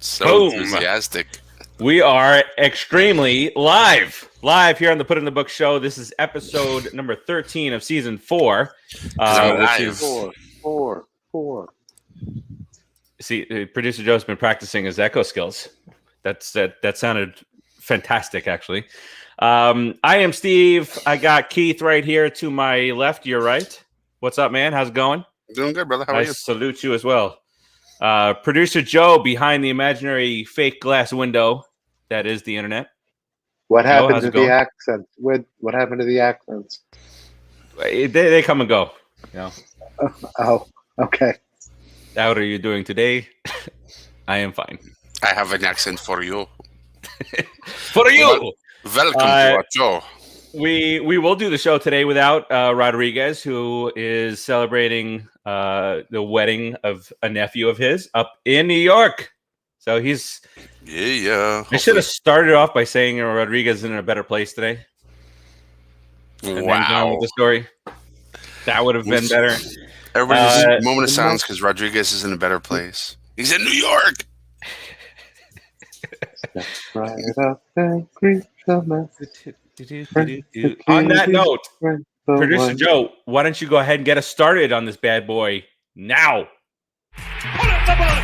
So Boom. enthusiastic. We are extremely live here on the Put in the Book show. This is episode number 13 of season 4. Which is Four. See, producer Joe's been practicing his echo skills. That sounded fantastic, actually. I am Steve. I got Keith right here to my left. You're right. What's up, man? How's it going? Doing good, brother. How are you? I salute you as well. Producer Joe behind the imaginary fake glass window that is the internet. What happened how's to it going? the accents? What happened to the accents? They come and go. You know. Oh, okay. How are you doing today? I am fine. I have an accent for you. For you. Welcome to our show. We will do the show today without Rodriguez, who is celebrating the wedding of a nephew of his up in New York. So he's Yeah. I should have started off by saying Rodriguez is in a better place today. And then gone with the story. That would have been better. Everybody just moment of silence because Rodriguez is in a better place. He's in New York. Right up and creep the message. On that note, Producer Joe, why don't you go ahead and get us started on this bad boy now? Pull up the box!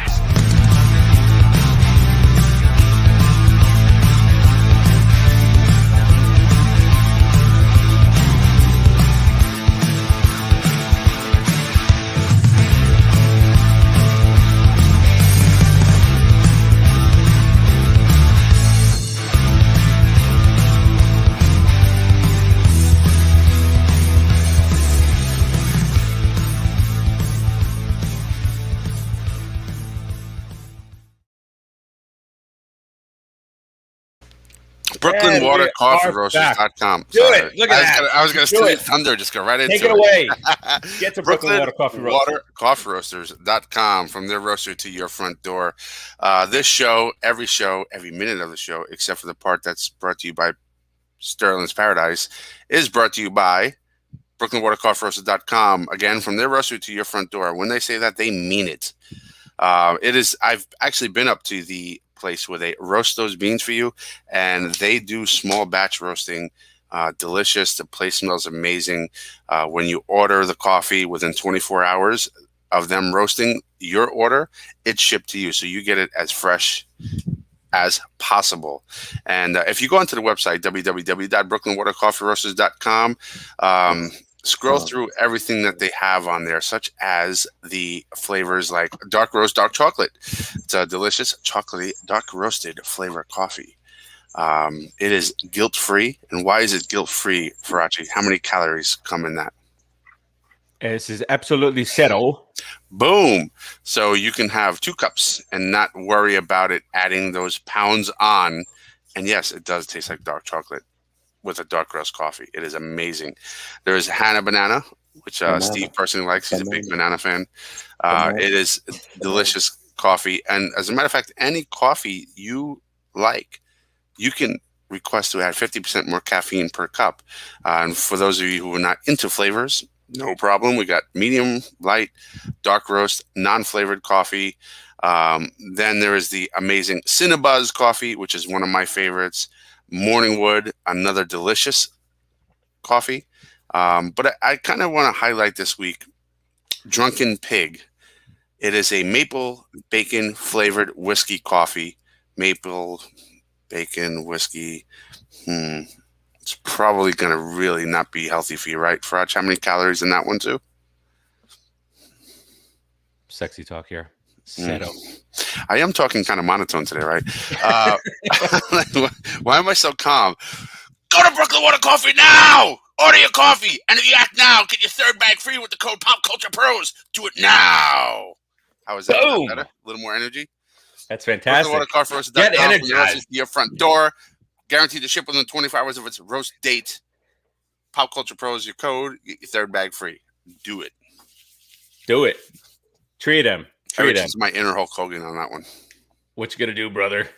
BrooklynWaterCoffeeRoasters.com. Do it. Look at that. I was going to steal thunder. Just go right into it. Take it away. Get to Brooklyn Water Coffee Roasters. BrooklynWaterCoffeeRoasters.com. From their roaster to your front door. This show, every minute of the show, except for the part that's brought to you by Sterling's Paradise, is brought to you by BrooklynWaterCoffeeRoasters.com. Again, from their roaster to your front door. When they say that, they mean it. It is. I've actually been up to the place where they roast those beans for you, and they do small batch roasting. Delicious. The place smells amazing. When you order the coffee, within 24 hours of them roasting your order, it's shipped to you, so you get it as fresh as possible. And if you go onto the website www.brooklynwatercoffeeroasters.com, scroll through everything that they have on there, such as the flavors like dark roast, dark chocolate. It's a delicious chocolatey dark roasted flavor coffee. It is guilt-free. And why is it guilt-free, Farachi? How many calories come in that? This is absolutely zero. Boom. So you can have 2 cups and not worry about it adding those pounds on. And yes, it does taste like dark chocolate with a dark roast coffee. It is amazing. There is Hannah Banana, which Steve personally likes. He's a big banana fan. It is delicious coffee. And as a matter of fact, any coffee you like, you can request to add 50% more caffeine per cup. And for those of you who are not into flavors, no problem. We got medium, light, dark roast, non-flavored coffee. Then there is the amazing Cinnabuzz coffee, which is one of my favorites. Morningwood, another delicious coffee. But I kind of want to highlight this week Drunken Pig. It is a maple bacon flavored whiskey coffee. Maple bacon whiskey. It's probably going to really not be healthy for you, right, Faraj? How many calories in that one, too? Sexy talk here. Zero. I am talking kind of monotone today, right? Why am I so calm? Go to Brooklyn Water Coffee now! Order your coffee, and if you act now, get your 3rd bag free with the code POPCULTUREPROS. Do it now! How is that? Boom. Better? A little more energy? That's fantastic. Get energized. Your front door. Guaranteed to ship within 24 hours of its roast date. Pop Culture Pros, your code, get your 3rd bag free. Do it. Do it. Treat him. It's my inner Hulk Hogan on that one. What you gonna do, brother?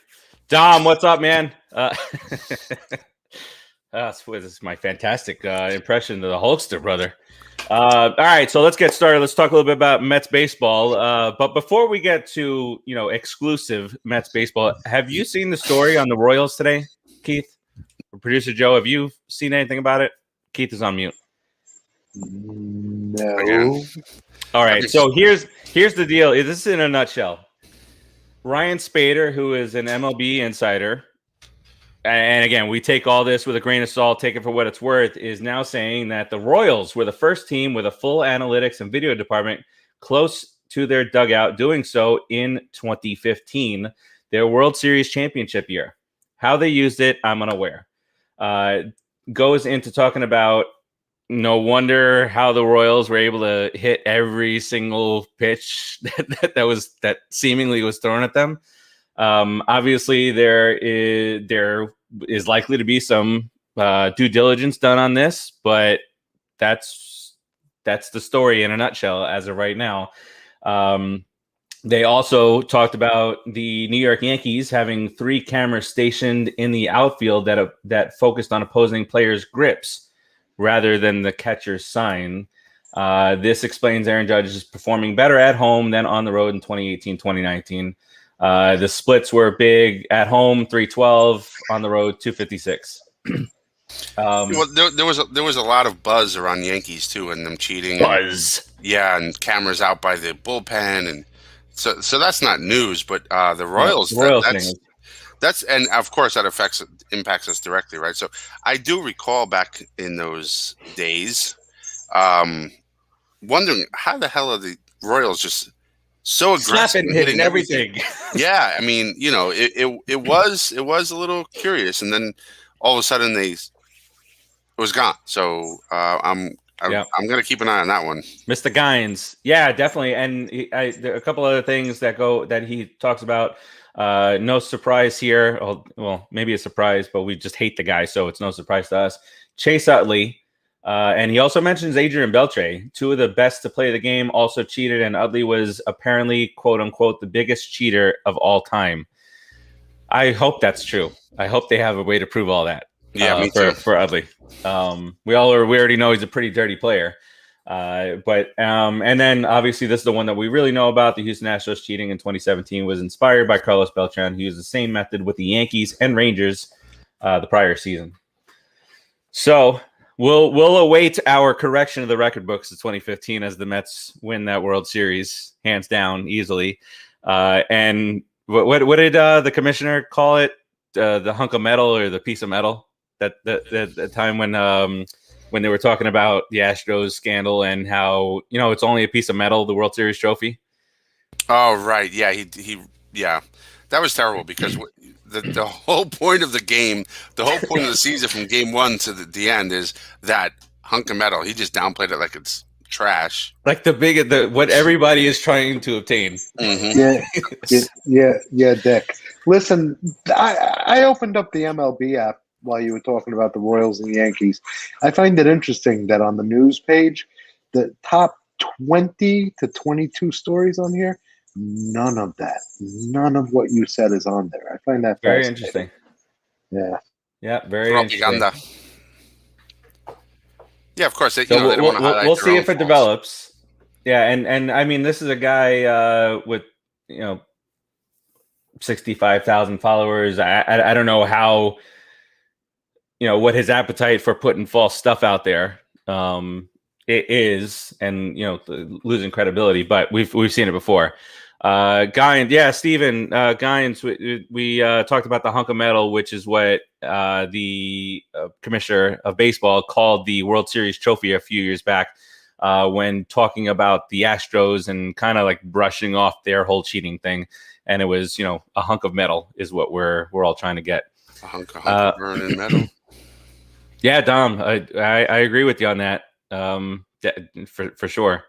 Dom, what's up, man? This is my fantastic impression of the Hulkster brother. All right, so let's get started. Let's talk a little bit about Mets baseball. But before we get to exclusive Mets baseball, have you seen the story on the Royals today, Keith? Producer Joe, have you seen anything about it? Keith is on mute. No. Again. All right, so here's the deal. This is in a nutshell. Ryan Spader, who is an MLB insider, and again, we take all this with a grain of salt, take it for what it's worth, is now saying that the Royals were the first team with a full analytics and video department close to their dugout, doing so in 2015, their World Series championship year. How they used it, I'm unaware. Goes into talking about no wonder how the Royals were able to hit every single pitch that seemingly was thrown at them. Obviously, there is likely to be some due diligence done on this, but that's the story in a nutshell as of right now. They also talked about the New York Yankees having 3 cameras stationed in the outfield that focused on opposing players' grips rather than the catcher's sign. This explains Aaron Judge's performing better at home than on the road in 2018, 2019. The splits were big at home, 312, on the road, 256. Well, there was a lot of buzz around Yankees too, and them cheating. Buzz. And cameras out by the bullpen, and so that's not news. But the Royals, the Royals thing. That's and of course that impacts us directly, right? So I do recall back in those days, wondering how the hell are the Royals just so aggressive in hitting everything. Yeah, I mean, it was a little curious, and then all of a sudden it was gone. So I'm gonna keep an eye on that one. Mr. Gines, yeah, definitely. And there are a couple other things that he talks about. No surprise here. Well, maybe a surprise, but we just hate the guy, so it's no surprise to us. Chase Utley. And he also mentions Adrian Beltre, 2 of the best to play the game, also cheated, and Utley was apparently, quote unquote, the biggest cheater of all time. I hope that's true. I hope they have a way to prove all that. Yeah, me too. For Utley. We already know he's a pretty dirty player. And then obviously this is the one that we really know about. The Houston Astros cheating in 2017 was inspired by Carlos Beltran, who used the same method with the Yankees and Rangers the prior season. So we'll await our correction of the record books of 2015 as the Mets win that World Series hands down easily. And what did the commissioner call it? The hunk of metal or the piece of metal? That time when they were talking about the Astros scandal and how it's only a piece of metal, the World Series trophy. Oh right, yeah, yeah, that was terrible because the whole point of the game, the whole point of the season from game 1 to the end is that hunk of metal. He just downplayed it like it's trash, like what everybody is trying to obtain. Mm-hmm. Yeah, Dick. Listen, I opened up the MLB app while you were talking about the Royals and the Yankees. I find it interesting that on the news page, the top 20 to 22 stories on here, none of what you said is on there. I find that very interesting. Yeah, very propaganda. interesting. Yeah, of course. We'll see if it develops. Yeah, and I mean, this is a guy with 65,000 followers. I don't know how. What his appetite for putting false stuff out there it is, and losing credibility. But we've seen it before. Guines, Steven Guines. We talked about the hunk of metal, which is what the commissioner of baseball called the World Series trophy a few years back when talking about the Astros and kind of like brushing off their whole cheating thing. And it was, a hunk of metal is what we're all trying to get. A hunk of burning metal. Yeah, Dom, I agree with you on that. For sure.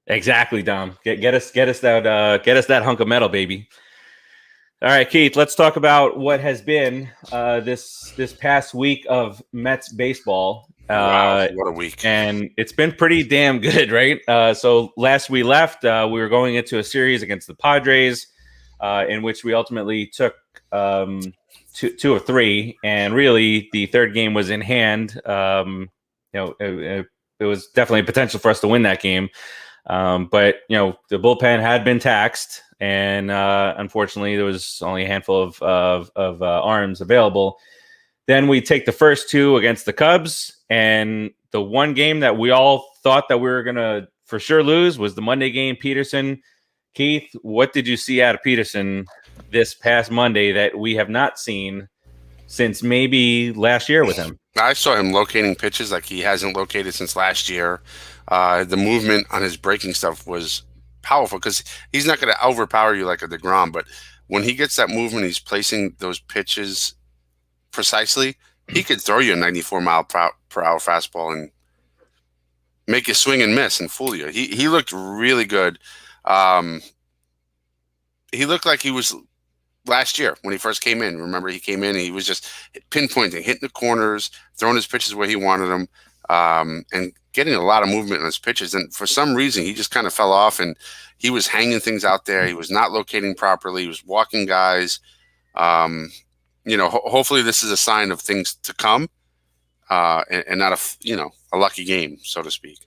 Exactly, Dom. Get us that hunk of metal, baby. All right, Keith, let's talk about what has been this past week of Mets baseball. Wow, what a week. And it's been pretty damn good, right? So last we left, we were going into a series against the Padres, in which we ultimately took two or three, and really the third game was in hand. It was definitely a potential for us to win that game. But the bullpen had been taxed, and unfortunately, there was only a handful of arms available. Then we take the first two against the Cubs, and the one game that we all thought that we were gonna for sure lose was the Monday game. Peterson, Keith, what did you see out of Peterson this past Monday that we have not seen since maybe last year with him? I saw him locating pitches like he hasn't located since last year. The movement on his breaking stuff was powerful because he's not going to overpower you like a DeGrom, but when he gets that movement, he's placing those pitches precisely. He could throw you a 94 mile per hour fastball and make you swing and miss and fool you. He looked really good. He looked like he was last year when he first came in. Remember, he came in and he was just pinpointing, hitting the corners, throwing his pitches where he wanted them, and getting a lot of movement on his pitches. And for some reason, he just kind of fell off, and he was hanging things out there. He was not locating properly. He was walking guys. Hopefully this is a sign of things to come, and not a lucky game, so to speak.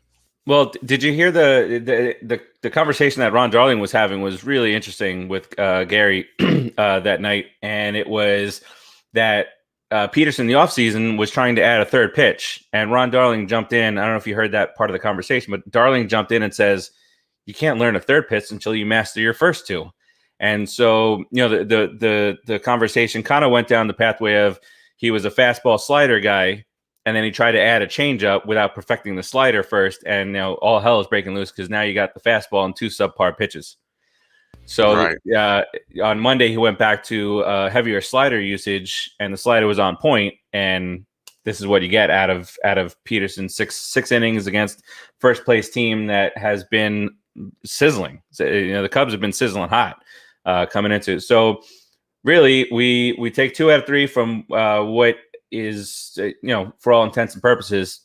Well, did you hear the conversation that Ron Darling was having was really interesting with Gary that night, and it was that Peterson in the offseason was trying to add a third pitch, and Ron Darling jumped in. I don't know if you heard that part of the conversation, but Darling jumped in and says, "You can't learn a third pitch until you master your first two." And so, the conversation kind of went down the pathway of he was a fastball slider guy, and then he tried to add a changeup without perfecting the slider first, and all hell is breaking loose because now you got the fastball and two subpar pitches. So Right. On Monday he went back to heavier slider usage, and the slider was on point. And this is what you get out of Peterson. Six innings against first place team that has been sizzling. So, the Cubs have been sizzling hot coming into it. So really, we take 2 out of 3 from what is, for all intents and purposes,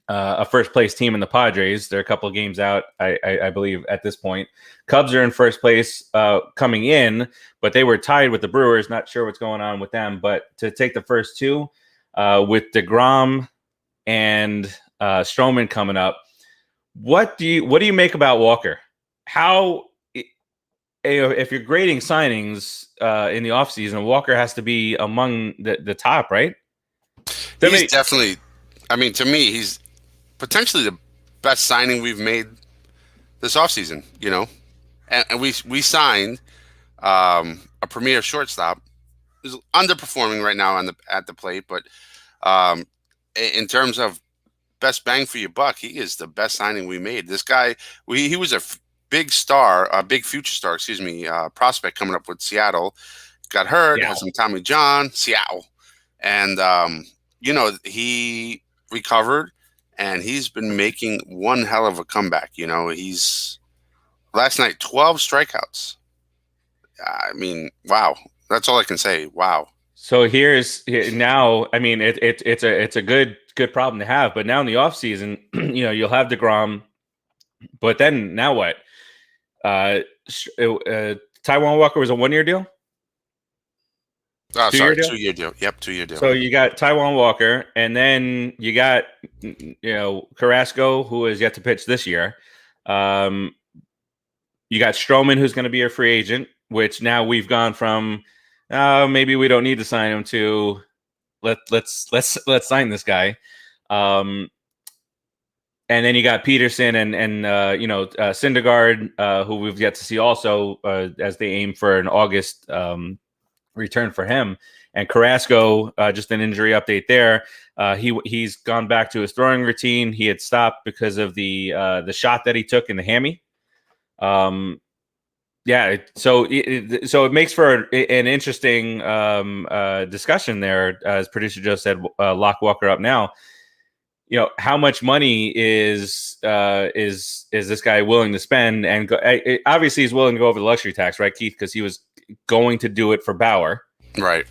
a first place team in the Padres. They're a couple of games out, I believe, at this point. Cubs are in first place coming in, but they were tied with the Brewers. Not sure what's going on with them. But to take the first two with DeGrom and Stroman coming up, what do you make about Walker? How, if you're grading signings in the offseason, Walker has to be among the top, right? He's definitely, to me, he's potentially the best signing we've made this offseason, and we signed a premier shortstop who's underperforming right now at the plate, but in terms of best bang for your buck, he is the best signing we made. This guy, he was a big future star, prospect coming up with Seattle, got hurt, had some Tommy John, Seattle, and he recovered, and he's been making one hell of a comeback. He's last night 12 strikeouts. Wow, that's all I can say. Wow. So now. It's a good problem to have. But now in the offseason, you'll have DeGrom, but then now what? Taijuan Walker was a 1-year deal. Oh, sorry, 2-year deal. Yep, 2-year deal. So you got Taijuan Walker, and then you got Carrasco, who is yet to pitch this year. You got Stroman, who's going to be a free agent, which now we've gone from maybe we don't need to sign him to let's sign this guy. And then you got Peterson and Syndergaard, who we've yet to see also as they aim for an August return for him. And Carrasco, just an injury update there. He's gone back to his throwing routine. He had stopped because of the shot that he took in the hammy. So it makes for an interesting discussion there. As producer Joe said, lock Walker up now. How much money is this guy willing to spend? And obviously he's willing to go over the luxury tax, right, Keith? Because he was going to do it for Bauer. Right.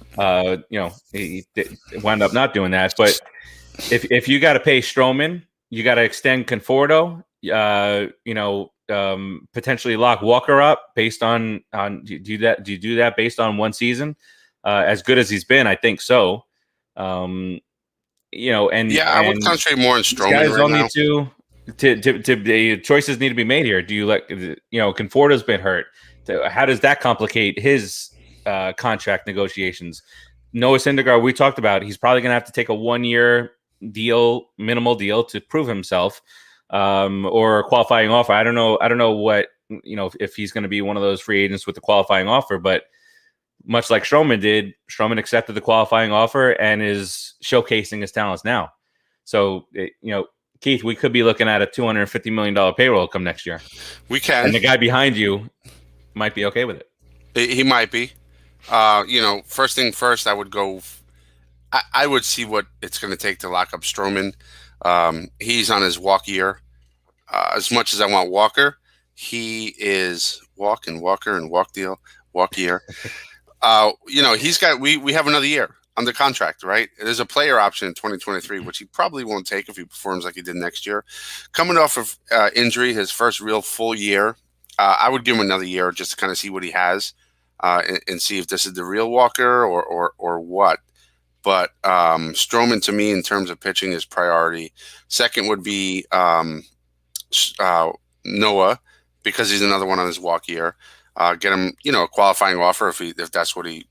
He wound up not doing that. But if you got to pay Stroman, you got to extend Conforto. Potentially lock Walker up based on do you do that based on one season? as good as he's been. I think so. And I would concentrate more on these Stroman guys right all now. need to choices need to be made here. Do you Conforto's been hurt? How does that complicate his contract negotiations? Noah Syndergaard, we talked about, he's probably going to have to take a 1-year deal, minimal deal, to prove himself, or a qualifying offer. I don't know what, if he's going to be one of those free agents with the qualifying offer, but much like Stroman did, Stroman accepted the qualifying offer and is showcasing his talents now. So, Keith, we could be looking at a $250 million payroll come next year. We can. And the guy behind you might be okay with it. He might be. First thing first, I would go. I would see what it's going to take to lock up Stroman. He's on his walk year. As much as I want Walker, he is walk year. He's got. We have another year under contract, right? There's a player option in 2023, which he probably won't take if he performs like he did next year. Coming off of injury, his first real full year, I would give him another year just to kind of see what he has. And see if this is the real Walker or what. But Stroman, to me, in terms of pitching, is priority. Second would be Noah, because he's another one on his walk year. Get him, a qualifying offer if that's what he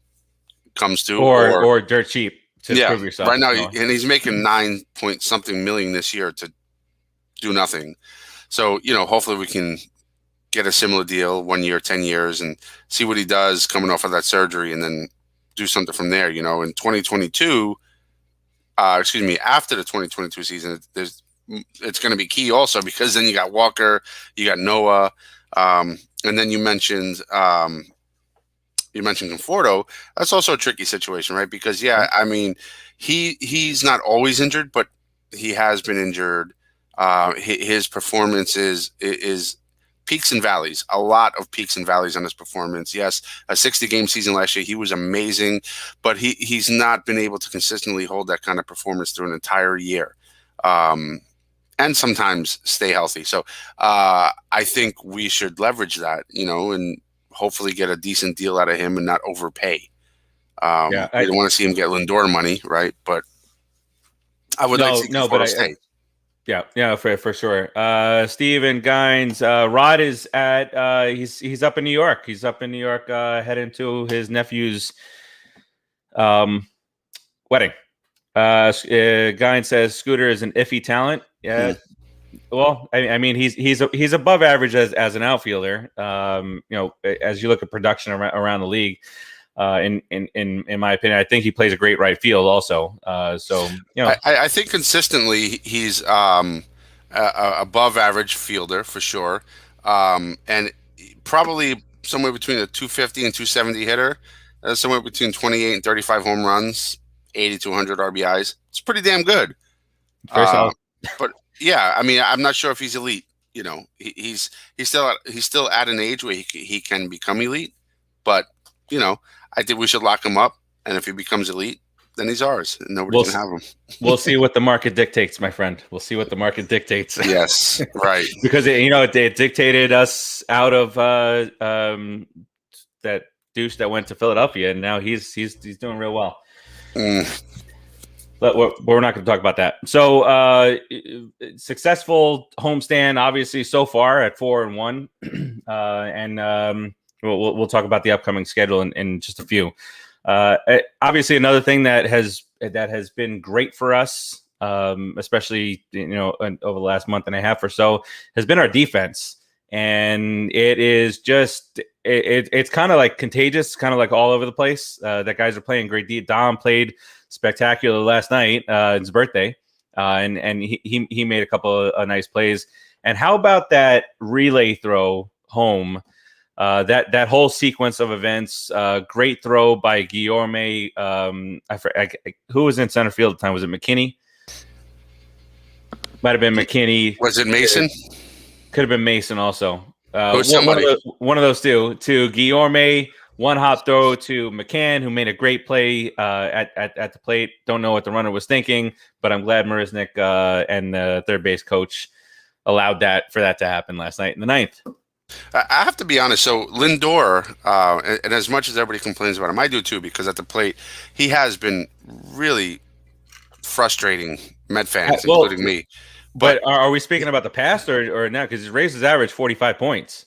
comes to, or dirt cheap to prove yourself. Right now, and he's making 9 point something million this year to do nothing. So hopefully we can get a similar deal, 1 year, 10 years, and see what he does coming off of that surgery, and then do something from there. In 2022, after the 2022 season, it's going to be key also, because then you got Walker, you got Noah, and then you mentioned Conforto. That's also a tricky situation, right? Because he's not always injured, but he has been injured. His performance is peaks and valleys, a lot of peaks and valleys on his performance. Yes, a 60-game season last year, he was amazing, but he's not been able to consistently hold that kind of performance through an entire year, and sometimes stay healthy. So I think we should leverage that, and hopefully get a decent deal out of him and not overpay. I don't want to see him get Lindor money, right? But I would like to see Conforto stay. Yeah, for sure. Steven Gines, Rod is at he's up in New York. He's up in New York heading to his nephew's wedding. Gines says Scooter is an iffy talent. Yeah. Well, I mean he's above average as an outfielder. As you look at production around the league. In my opinion, I think he plays a great right field also. I think consistently he's above average fielder for sure, and probably somewhere between a 250 and 270 hitter, somewhere between 28 and 35 home runs, 80 to 100 RBIs. It's pretty damn good. But yeah, I mean, I'm not sure if he's elite. He's still at an age where he can become elite, but I think we should lock him up, and if he becomes elite, then he's ours. And nobody can have him. We'll see what the market dictates, my friend. We'll see what the market dictates. Yes, right. Because it dictated us out of that douche that went to Philadelphia, and now he's doing real well. But we're not going to talk about that. So successful homestand, obviously, so far at 4-1, and we'll talk about the upcoming schedule in just a few. Obviously, another thing that has been great for us, especially over the last month and a half or so, has been our defense, and it is just it's kind of like contagious, kind of like all over the place. That guys are playing great. Dom played spectacular last night. His birthday, and he made a couple of nice plays. And how about that relay throw home? That whole sequence of events, great throw by Guillorme. Who was in center field at the time? Was it McKinney? Might have been McKinney. Was it Mason? Could have been Mason also. Somebody. One of those two. To Guillorme, one hop throw to McCann, who made a great play at the plate. Don't know what the runner was thinking, but I'm glad Marisnik and the third base coach allowed for that to happen last night in the ninth. I have to be honest. So Lindor, and as much as everybody complains about him, I do too, because at the plate, he has been really frustrating Met fans, Well, including me. But but are we speaking about the past or now? Because he's raised his average 45 points.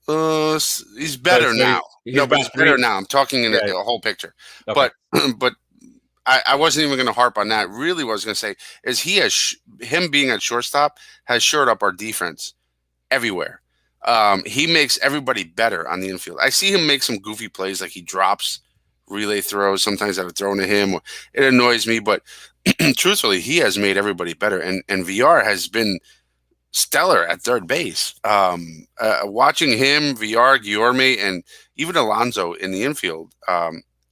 he's So, better now. he's No, but about he's better three. now. I'm talking in Yeah. a whole picture. Okay. But but I wasn't even going to harp on that. Really, what I was going to say is him being at shortstop has shored up our defense everywhere. He makes everybody better on the infield. I see him make some goofy plays, like he drops relay throws sometimes that are thrown to him. It annoys me, but truthfully, he has made everybody better. And VR has been stellar at third base. Watching him, VR, Guillorme, and even Alonso in the infield,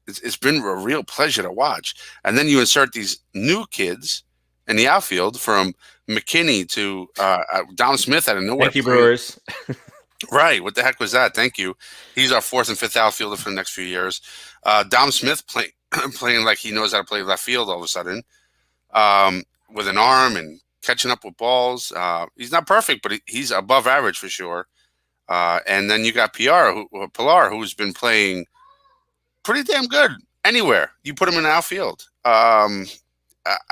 it's been a real pleasure to watch. And then you insert these new kids in the outfield, from McKinney to Dom Smith out of nowhere. Thank you, Brewers. Right. What the heck was that? Thank you. He's our fourth and fifth outfielder for the next few years. Dom Smith playing like he knows how to play left field all of a sudden, with an arm and catching up with balls. He's not perfect, but he's above average for sure. And then you got Pilar, who's been playing pretty damn good anywhere you put him in the outfield.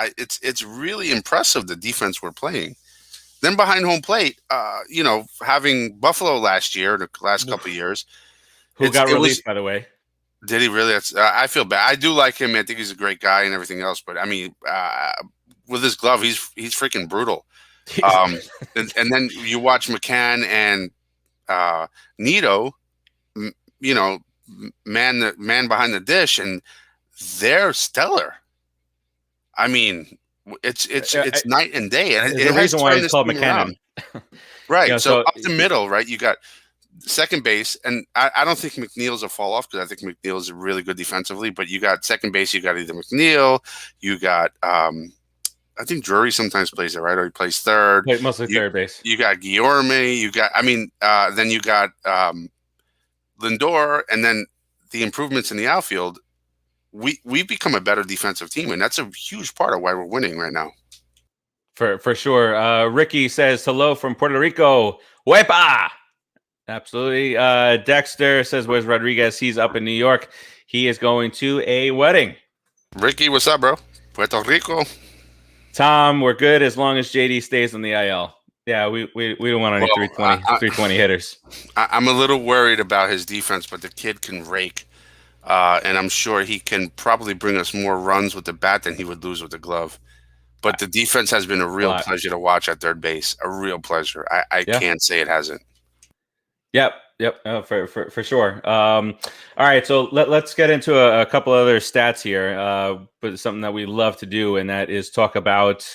It's really impressive, the defense we're playing. Then behind home plate, having Buffalo last year, the last couple of years, Who got released, by the way. Did he really? I feel bad. I do like him. I think he's a great guy and everything else. But I mean, with his glove, he's freaking brutal. And then you watch McCann and Nito, man behind the dish, and they're stellar. I mean, it's night and day, and the reason why it's called McCann. Right. So up the middle, right, you got second base, and I don't think McNeil's a fall off, because I think McNeil's really good defensively. But you got second base, you got either McNeil, you got I think Drury sometimes plays there, right, or he plays third. Mostly third base. You got Guillorme, then you got Lindor, and then the improvements in the outfield. We've become a better defensive team, and that's a huge part of why we're winning right now. For sure. Ricky says hello from Puerto Rico. Huepa! Absolutely. Dexter says, where's Rodriguez? He's up in New York. He is going to a wedding. Ricky, what's up, bro? Puerto Rico. Tom, we're good as long as JD stays on the IL. Yeah, we don't want any 320 hitters. I'm a little worried about his defense, but the kid can rake. And I'm sure he can probably bring us more runs with the bat than he would lose with the glove. But the defense has been a real pleasure to watch at third base. A real pleasure. I can't say it hasn't. Yep. For sure. All right, so let's get into a couple other stats here. But something that we love to do, and that is talk about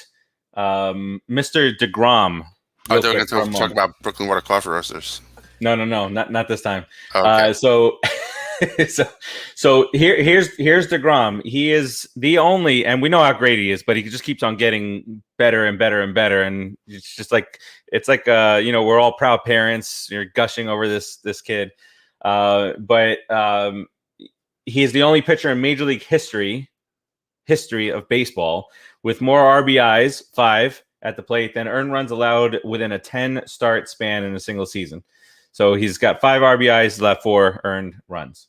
Mr. DeGrom. Oh, they're going to talk about Brooklyn Water Coffee Roasters. No, not this time. Okay. So here's DeGrom. He is the only, and we know how great he is, but he just keeps on getting better and better and better. And it's like we're all proud parents. You're gushing over this kid, but he is the only pitcher in Major League history of baseball with more RBIs, 5 at the plate, than earned runs allowed within a 10 start span in a single season. So he's got 5 RBIs, left 4 earned runs.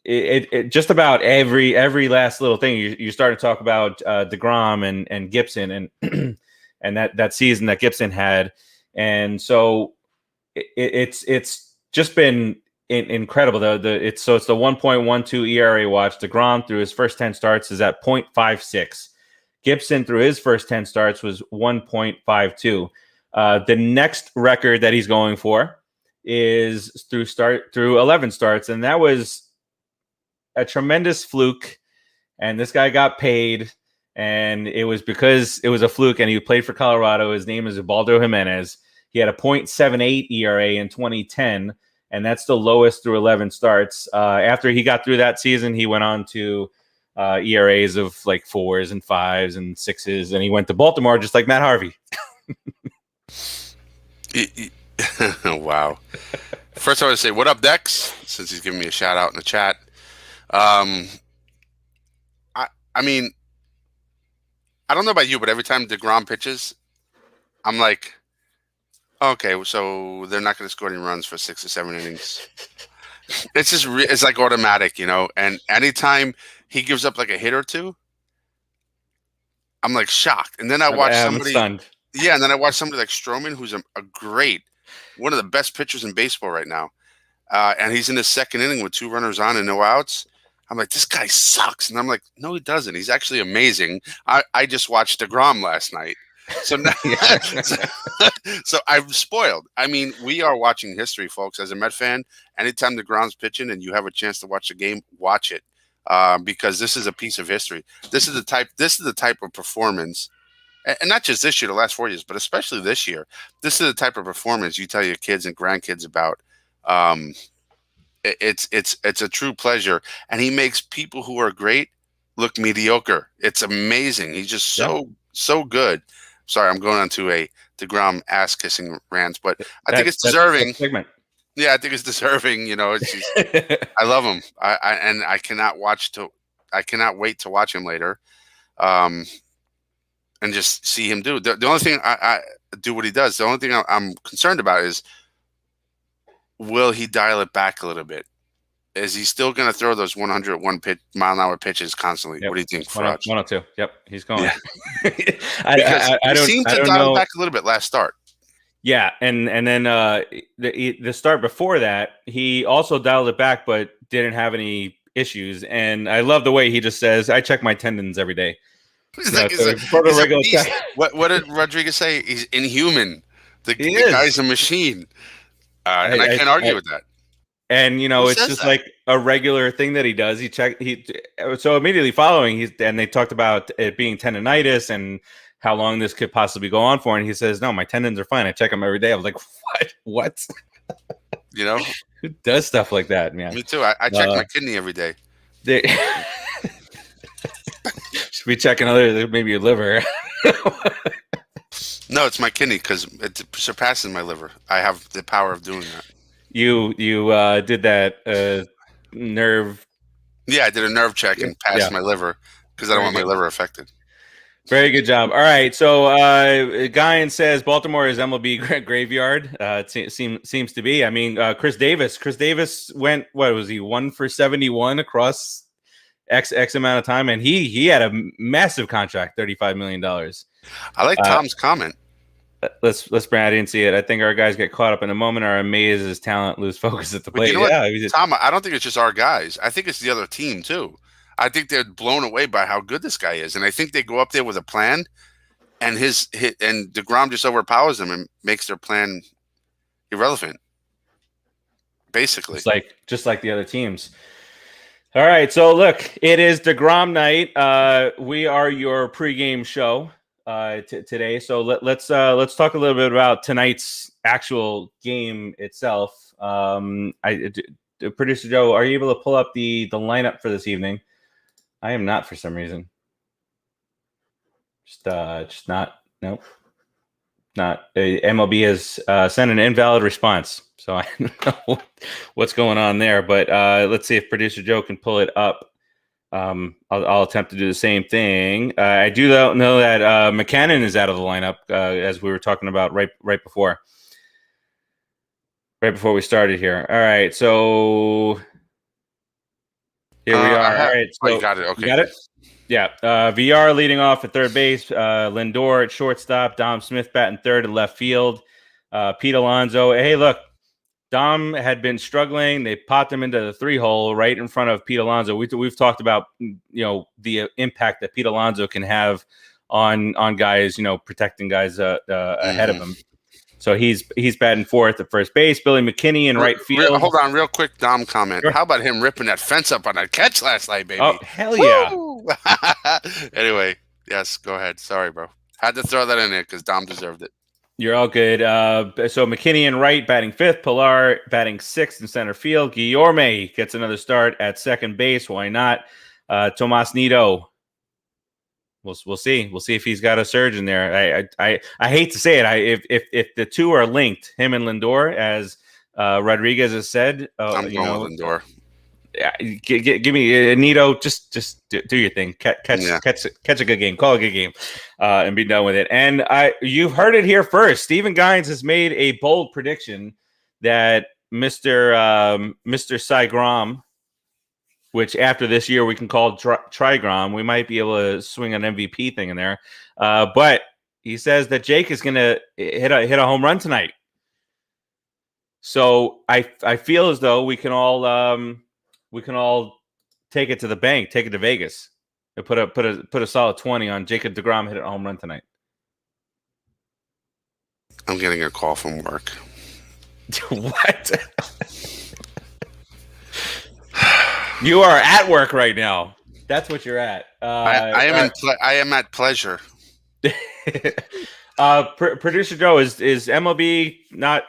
It just about every last little thing you start to talk about DeGrom and Gibson and and that season that Gibson had, and so it's just been incredible. It's the 1.12 ERA watch. DeGrom through his first 10 starts is at 0.56. Gibson through his first 10 starts was 1.52. The next record that he's going for is through 11 starts, and that was a tremendous fluke. And this guy got paid, and it was because it was a fluke, and he played for Colorado. His name is Ubaldo Jimenez. He had a 0.78 ERA in 2010, and that's the lowest through 11 starts. After he got through that season, he went on to ERAs of like 4s and 5s and 6s, and he went to Baltimore just like Matt Harvey. Wow. First, I want to say, what up, Dex? Since he's giving me a shout out in the chat. I mean, I don't know about you, but every time DeGrom pitches, I'm like, Okay, so they're not going to score any runs for 6 or 7 innings. It's just it's like automatic, And anytime he gives up like a hit or two, I'm like shocked. And then I watch I'm somebody, stunned. yeah, and then I watch somebody like Stroman, who's a great, one of the best pitchers in baseball right now. And he's in the second inning with 2 runners on and no outs. I'm like, this guy sucks. And I'm like, no, he doesn't. He's actually amazing. I just watched DeGrom last night. So now, so I'm spoiled. I mean, we are watching history, folks. As a Met fan, anytime DeGrom's pitching and you have a chance to watch the game, watch it. Because this is a piece of history. This is the type of performance, and not just this year, the last 4 years, but especially this year. This is the type of performance you tell your kids and grandkids about. It's a true pleasure, and he makes people who are great look mediocre. It's amazing. He's just so good. Sorry, I'm going on to a DeGrom ass kissing rant, but I think it's deserving. Yeah, I think it's deserving. It's just, I love him. I cannot wait to watch him later, and just see him do. The only thing I do what he does. The only thing I'm concerned about is, will he dial it back a little bit? Is he still going to throw those 101 mile-an-hour pitches constantly? Yep. What do you think, 102. Yep, he's going. Yeah. I don't seemed to dial it back a little bit last start. Yeah, and then the start before that, he also dialed it back, but didn't have any issues. And I love the way he just says, "I check my tendons every day." He's a beast. What did Rodriguez say? He's inhuman. The guy's a machine, and I can't argue with that. And it's just like a regular thing that he does. So immediately following, and they talked about it being tendonitis and how long this could possibly go on for. And he says, "No, my tendons are fine. I check them every day." I was like, "What?" Who does stuff like that, man? Me too. I check my kidney every day. Should be checking maybe your liver. No, it's my kidney because it surpasses my liver. I have the power of doing that. You did that nerve. Yeah, I did a nerve check and passed my liver because I don't want my liver affected. Very good job. All right, so Guyan says Baltimore is MLB graveyard. It seems to be. I mean, Chris Davis went. What was he? 1 for 71 across X amount of time, and he had a massive contract, $35 million. I like Tom's comment. Let's Brad, I didn't see it. I think our guys get caught up in a moment, are amazed as talent lose focus at the plate. Tom, I don't think it's just our guys. I think it's the other team too. I think they're blown away by how good this guy is, and I think they go up there with a plan, and and DeGrom just overpowers them and makes their plan irrelevant. Basically, just like the other teams. All right, so look, it is DeGrom night. We are your pregame show today, so let's talk a little bit about tonight's actual game itself. Producer Joe, are you able to pull up the lineup for this evening? I am not, for some reason. Just not. Nope. Not. MLB has sent an invalid response, so I don't know what's going on there. But let's see if Producer Joe can pull it up. I'll attempt to do the same thing. I do know that McCannon is out of the lineup, as we were talking about right before we started here. All right, so here we are. All right, so you got it. Okay, you got it. Yeah, VR leading off at third base, Lindor at shortstop, Dom Smith batting third at left field, Pete Alonso. Hey, look, Dom had been struggling. They popped him into the 3-hole right in front of Pete Alonso. We've talked about the impact that Pete Alonso can have on guys, protecting guys ahead of him. So he's batting fourth at first base. Billy McKinney in right field. Hold on, real quick, Dom comment. Sure. How about him ripping that fence up on that catch last night, baby? Oh, hell yeah. Anyway, yes, go ahead. Sorry, bro. Had to throw that in there because Dom deserved it. You're all good. So McKinney in right, batting fifth. Pilar batting sixth in center field. Guillorme gets another start at second base. Why not? Tomas Nido. We'll see. We'll see if he's got a surge in there. I hate to say it. If the two are linked, him and Lindor, as Rodriguez has said, I'm going with Lindor. give me Nito. Just do your thing. Catch a good game. Call a good game, and be done with it. And you've heard it here first. Stephen Gines has made a bold prediction that Mr. Cy Grom, which after this year we can call Trigrom, we might be able to swing an MVP thing in there. But he says that Jake is going to hit a home run tonight. So I feel as though we can all take it to the bank, take it to Vegas, and put a solid 20 on Jacob deGrom hit a home run tonight. I'm getting a call from work. What? You are at work right now. That's what you're at. I am at pleasure. Producer Joe, is MLB not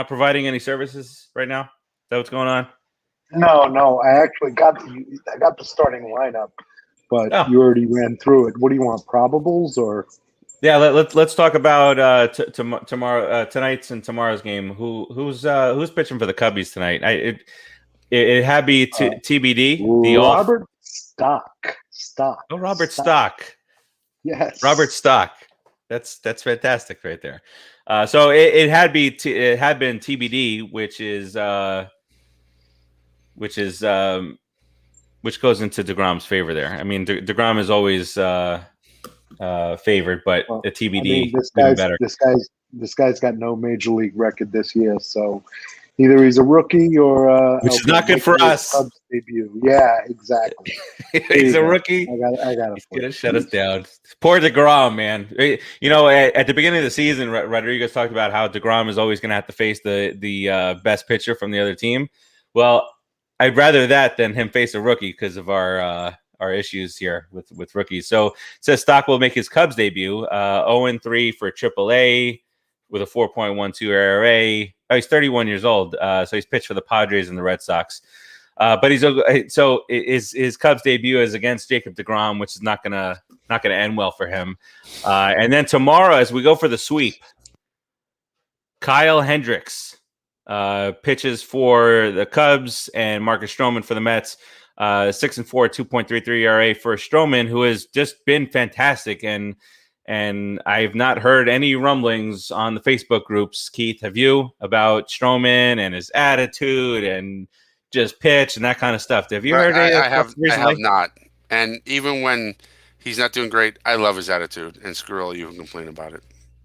providing any services right now? Is that what's going on? No. I actually got the starting lineup, but you already ran through it. What do you want? Probables or? Yeah, let's talk about tomorrow, tonight's and tomorrow's game. Who's pitching for the Cubbies tonight? It had to be TBD. Robert Stock. Oh, Robert Stock. Yes, Robert Stock. That's fantastic right there. So it had been TBD, which goes into DeGrom's favor there. I mean, DeGrom is always favored, but a TBD even better. This guy's got no major league record this year, so either he's a rookie or which is not good for us. Cubs debut. Yeah, exactly. He's a rookie. I got He's gonna shut us down. Poor DeGrom, man. You know, at the beginning of the season, Rodriguez talked about how DeGrom is always going to have to face the best pitcher from the other team. Well, I'd rather that than him face a rookie because of our issues here with rookies. So it says Stock will make his Cubs debut. 0-3 for AAA with a 4.12 ERA. Oh, he's 31 years old. So he's pitched for the Padres and the Red Sox. But his Cubs debut is against Jacob deGrom, which is not gonna end well for him. And then tomorrow, as we go for the sweep, Kyle Hendricks pitches for the Cubs and Marcus Stroman for the Mets. 6-4, 2.33 ERA for Stroman, who has just been fantastic. And I've not heard any rumblings on the Facebook groups. Keith, have you, about Stroman and his attitude and just pitch and that kind of stuff? Have you heard any of that recently? I have not. And even when he's not doing great, I love his attitude. And screw all you can complain about it.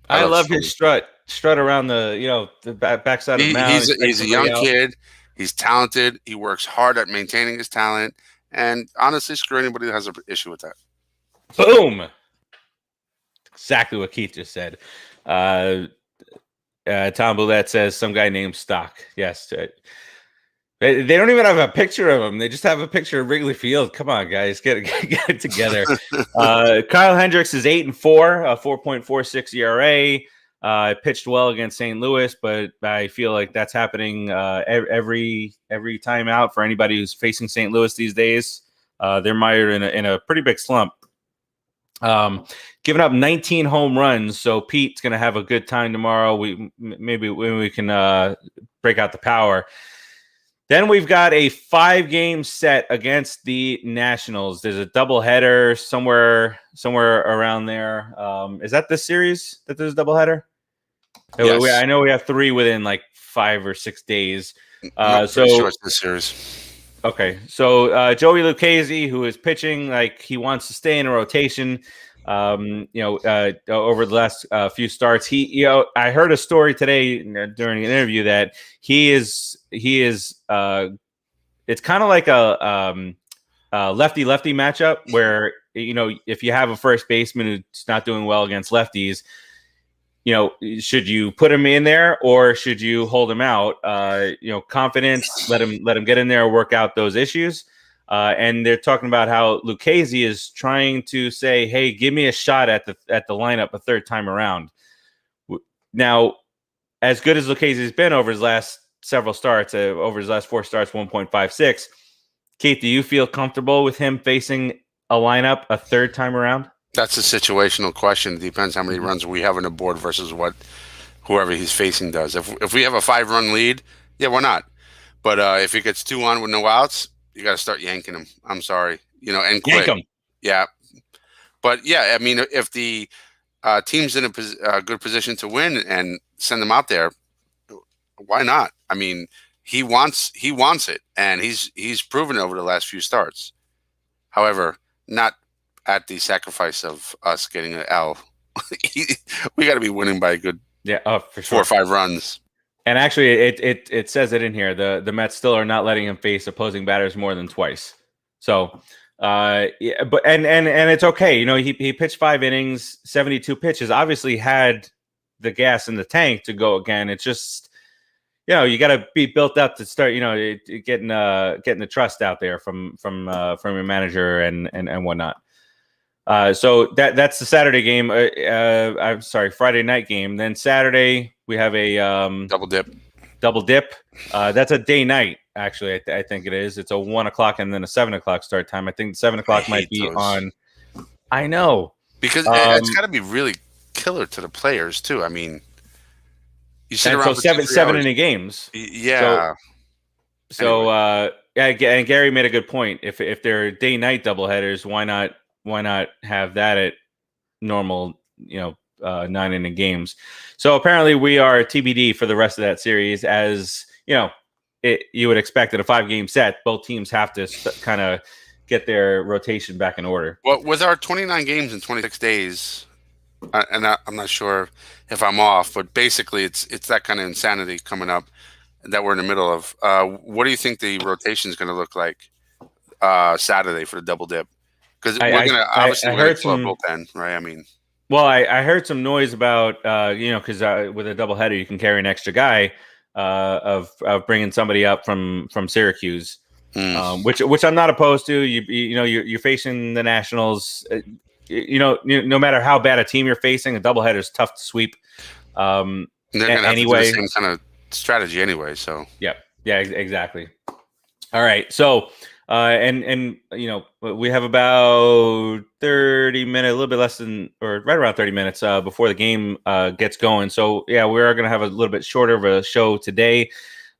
I love his strut around the backside of the mound. He's a young kid. He's talented. He works hard at maintaining his talent. And honestly, screw anybody that has an issue with that. Boom. Exactly what Keith just said. Tom Boulette says some guy named Stock. Yes. They don't even have a picture of him. They just have a picture of Wrigley Field. Come on, guys. Get it together. Kyle Hendricks is 8-4, 4.46 ERA. Pitched well against St. Louis, but I feel like that's happening every time out for anybody who's facing St. Louis these days. They're mired in a pretty big slump. Giving up 19 home runs, so Pete's going to have a good time tomorrow. Maybe we can break out the power. Then we've got a 5-game set against the Nationals. There's a doubleheader somewhere around there. Is that this series that there's a doubleheader? Yes. I know we have 3 within like 5 or 6 days. So sure it's this series. Okay, so Joey Lucchesi, who is pitching like he wants to stay in a rotation, over the last few starts, I heard a story today during an interview that he is. It's kind of like a lefty-lefty matchup where if you have a first baseman who's not doing well against lefties, should you put him in there or should you hold him out? Confidence, let him get in there, work out those issues. And they're talking about how Lucchesi is trying to say, "Hey, give me a shot at the lineup a third time around." Now, as good as Lucchesi's been over his last several starts, over his last 4 starts, 1.56. Keith, do you feel comfortable with him facing a lineup a third time around? That's a situational question. It depends how many runs we have on the board versus what whoever he's facing does. If we have a 5-run lead, yeah, we're not. But if he gets 2 on with no outs, you got to start yanking him. I'm sorry, and Yank quick. him. Yeah, but yeah, I mean, if the team's in a good position to win and send them out there, why not? I mean, he wants it, and he's proven it over the last few starts. However, not at the sacrifice of us getting an L. We got to be winning by a good for 4 or sure. 5 runs. And actually, it says it in here. The Mets still are not letting him face opposing batters more than twice. So, yeah, but and it's okay. He pitched 5 innings, 72 pitches. Obviously, had the gas in the tank to go again. It's just you got to be built up to start. Getting the trust out there from your manager and whatnot. So that's the Saturday game. I'm sorry, Friday night game. Then Saturday we have a Double dip. That's a day night. Actually, I think it is. It's a 1 o'clock and then a 7 o'clock start time. I think 7 o'clock might be those. on. I know, because it's got to be really killer to the players too. I mean, you sit around so for 7 inning games. Yeah. So and Gary made a good point. If they're day night doubleheaders, why not have that at normal 9 inning games? So apparently we are TBD for the rest of that series. As you would expect at a 5-game set, both teams have to kind of get their rotation back in order. Well, with our 29 games in 26 days, and I'm not sure if I'm off, but basically it's that kind of insanity coming up that we're in the middle of. What do you think the rotation is going to look like Saturday for the double dip? Because we're going to obviously pull a bullpen, right? I mean, well, I heard some noise about because with a doubleheader you can carry an extra guy of bringing somebody up from Syracuse, which I'm not opposed to. You're facing the Nationals. No matter how bad a team you're facing, a doubleheader is tough to sweep. They're going to have to do the same kind of strategy anyway. So yeah, exactly. All right, so. And we have about 30 minutes, a little bit less than, or right around 30 minutes before the game gets going. So yeah, we are going to have a little bit shorter of a show today,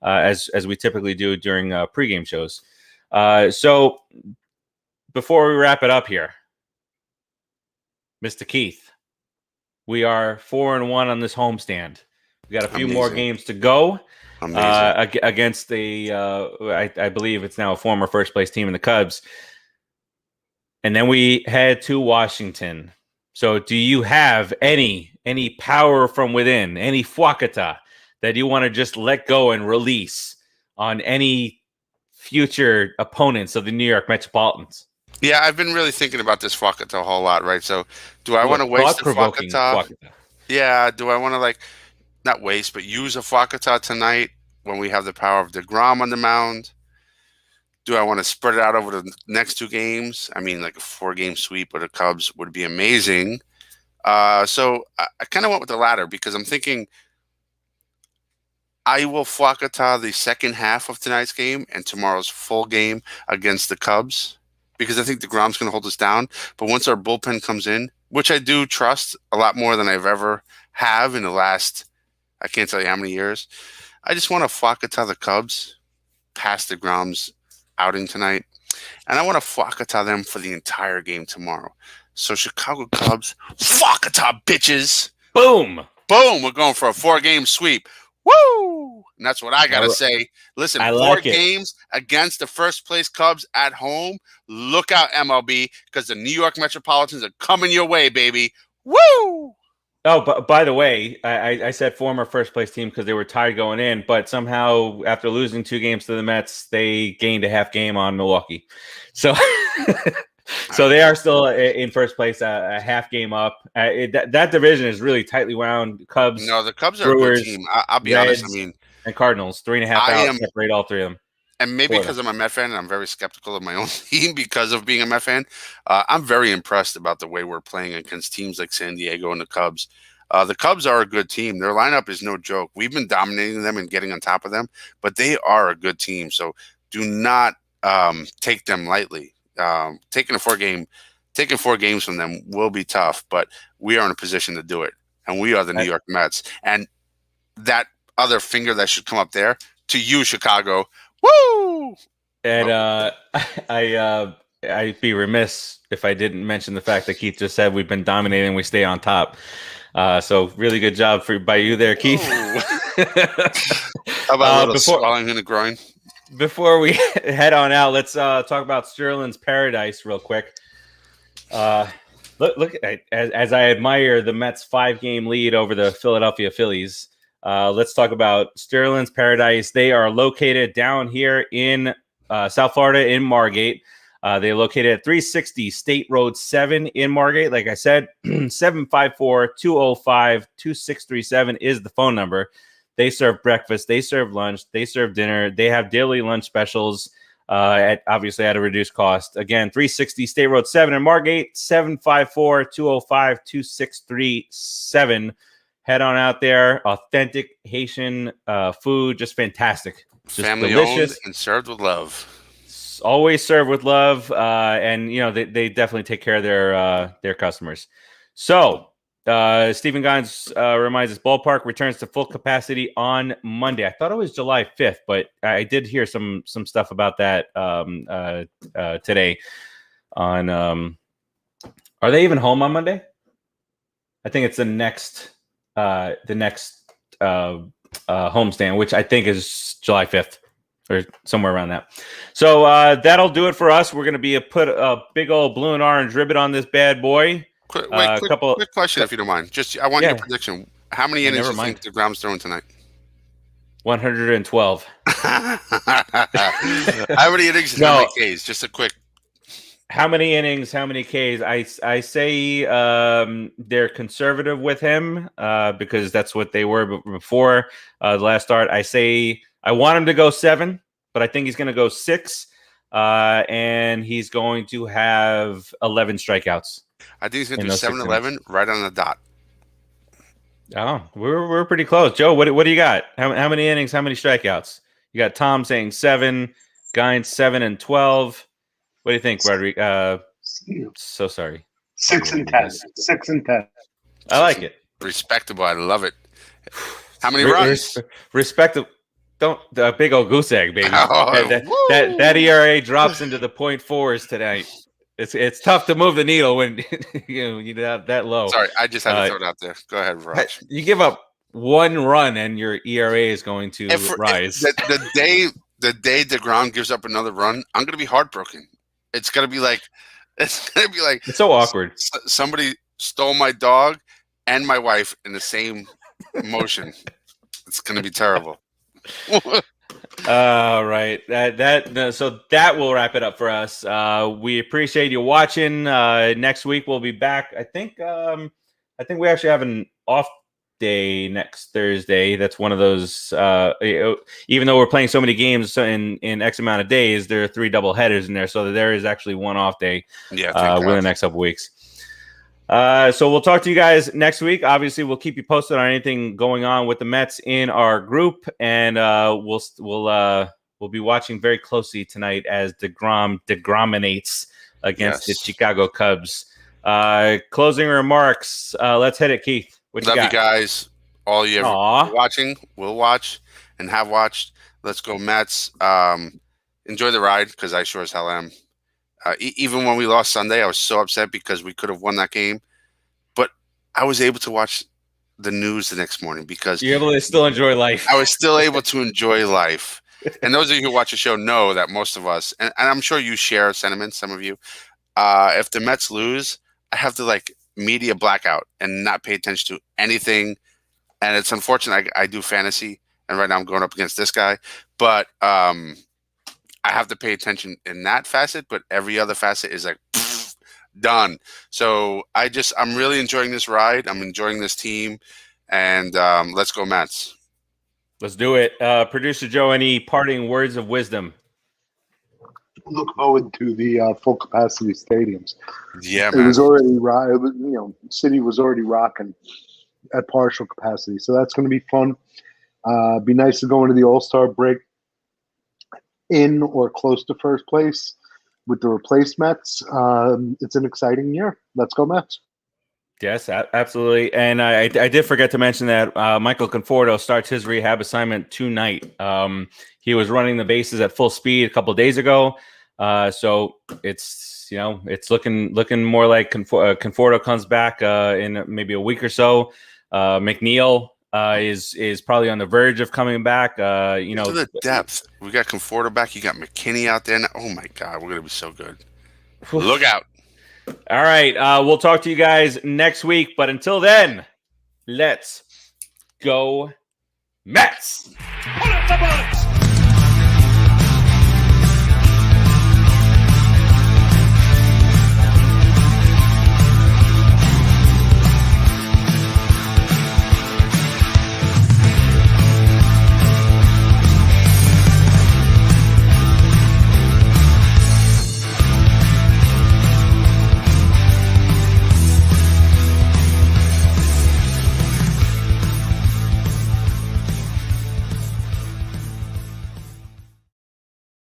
as we typically do during pregame shows. So before we wrap it up here, Mr. Keith, we are 4-1 on this homestand. We got a few more games to go. Against the I believe it's now a former first place team in the Cubs, and then we head to Washington. So do you have any power from within, any fuakata that you want to just let go and release on any future opponents of the New York Metropolitans? Yeah, I've been really thinking about this fuakata a whole lot, right? So do I want to waste the fuakata? Yeah, do I want to not waste, but use a fuakata tonight when we have the power of DeGrom on the mound? Do I want to spread it out over the next 2 games? I mean, like a 4-game sweep with the Cubs would be amazing. So I kind of went with the latter because I'm thinking I will fuakata the second half of tonight's game and tomorrow's full game against the Cubs because I think DeGrom's going to hold us down. But once our bullpen comes in, which I do trust a lot more than I've ever have in the last, I can't tell you how many years, I just want to fuakata the Cubs past DeGrom's outing tonight. And I want to fuakata them for the entire game tomorrow. So Chicago Cubs, fuakata bitches. Boom. Boom. We're going for a 4-game sweep. Woo! And that's what I got to say. Listen, 4 games against the first place Cubs at home. Look out, MLB, because the New York Metropolitans are coming your way, baby. Woo! Oh, but by the way, I said former first place team because they were tied going in, but somehow after losing 2 games to the Mets, they gained a half game on Milwaukee. So, so they are still in first place, a half game up. That division is really tightly wound. Cubs, no, the Cubs are Brewers, a good team. I'll be Reds, honest. I mean, and Cardinals, 3.5 out separate all 3 of them. And maybe because I'm a Met fan and I'm very skeptical of my own team because of being a Met fan, I'm very impressed about the way we're playing against teams like San Diego and the Cubs. The Cubs are a good team. Their lineup is no joke. We've been dominating them and getting on top of them, but they are a good team. So do not take them lightly. Taking 4 games from them will be tough, but we are in a position to do it. And we are the New York Mets. And that other finger that should come up there to you, Chicago, Woo! And I'd be remiss if I didn't mention the fact that Keith just said we've been dominating, we stay on top. So really good job by you there, Keith. How about a little swelling in the groin? Before we head on out, let's talk about Sterling's Paradise real quick. Look as I admire the Mets' 5-game lead over the Philadelphia Phillies. Let's talk about Sterling's Paradise. They are located down here in South Florida in Margate. They're located at 360 State Road 7 in Margate. Like I said, 754-205-2637 is the phone number. They serve breakfast. They serve lunch. They serve dinner. They have daily lunch specials, obviously at a reduced cost. Again, 360 State Road 7 in Margate, 754-205-2637. Head on out there. Authentic Haitian food, just fantastic. Just family delicious owned and served with love. Always served with love, and they definitely take care of their customers. So Stephen Gines reminds us ballpark returns to full capacity on Monday. I thought it was July 5th, but I did hear some stuff about that today. On are they even home on Monday? I think it's the next homestand, which I think is July 5th. Or somewhere around that. So that'll do it for us. We're going to put a big old blue and orange ribbon on this bad boy. Quick question, if you don't mind. I want your prediction. How many innings do you think DeGrom's throwing tonight? 112. How many innings and how many Ks? Just a quick. How many innings, how many Ks? I say they're conservative with him because that's what they were before the last start. I want him to go 7, but I think he's going to go 6, and he's going to have 11 strikeouts. I think he's going to do 7-11 right on the dot. Oh, we're pretty close. Joe, what do you got? How many innings, how many strikeouts? You got Tom saying 7, Gines 7 and 12. What do you think, Rodrigo? So sorry. 6 and 10. 6 and 10. I like it. Respectable. I love it. How many runs? Respectable. The big old goose egg, baby. Oh, that ERA drops into the 0.4s tonight. It's tough to move the needle when you that low. Sorry, I just had to throw it out there. Go ahead, Raj. You give up 1 run and your ERA is going to rise. The day DeGrom gives up another run, I'm going to be heartbroken. It's going to be like it's so awkward. Somebody stole my dog and my wife in the same motion. It's going to be terrible. All right. So that will wrap it up for us. We appreciate you watching. Next week we'll be back. I think we actually have an off day next Thursday. That's one of those. Even though we're playing so many games in X amount of days, there are 3 double headers in there, so there is actually one off day. Within the next couple weeks. So we'll talk to you guys next week. Obviously, we'll keep you posted on anything going on with the Mets in our group, and we'll be watching very closely tonight as DeGrominates against the Chicago Cubs. Closing remarks. Let's hit it, Keith. What you got? You guys. All you ever watching, will watch, and have watched. Let's go Mets. Enjoy the ride because I sure as hell am. Even when we lost Sunday, I was so upset because we could have won that game. But I was able to watch the news the next morning because you're able to still enjoy life. I was still able to enjoy life. And those of you who watch the show know that most of us, and I'm sure you share sentiments, some of you, if the Mets lose, I have to media blackout and not pay attention to anything. And it's unfortunate. I do fantasy, and right now I'm going up against this guy. But I have to pay attention in that facet, but every other facet is done. So I'm really enjoying this ride. I'm enjoying this team, and let's go Mets. Let's do it. Producer Joe, any parting words of wisdom? Look forward to the full capacity stadiums. Yeah, man. It was already city was already rocking at partial capacity, so that's going to be fun. Be nice to go into the All-Star break in or close to first place with the replaced Mets. It's an exciting year. Let's go Mets. Yes, absolutely. And I did forget to mention that Michael Conforto starts his rehab assignment tonight. He was running the bases at full speed a couple of days ago. So it's it's looking more like Conforto comes back in maybe a week or so. McNeil is probably on the verge of coming back. To the depth. We got Conforto back. You got McKinney out there now. Oh my God, we're gonna be so good. Look out. All right. We'll talk to you guys next week. But until then, let's go Mets. Pull up the bullets.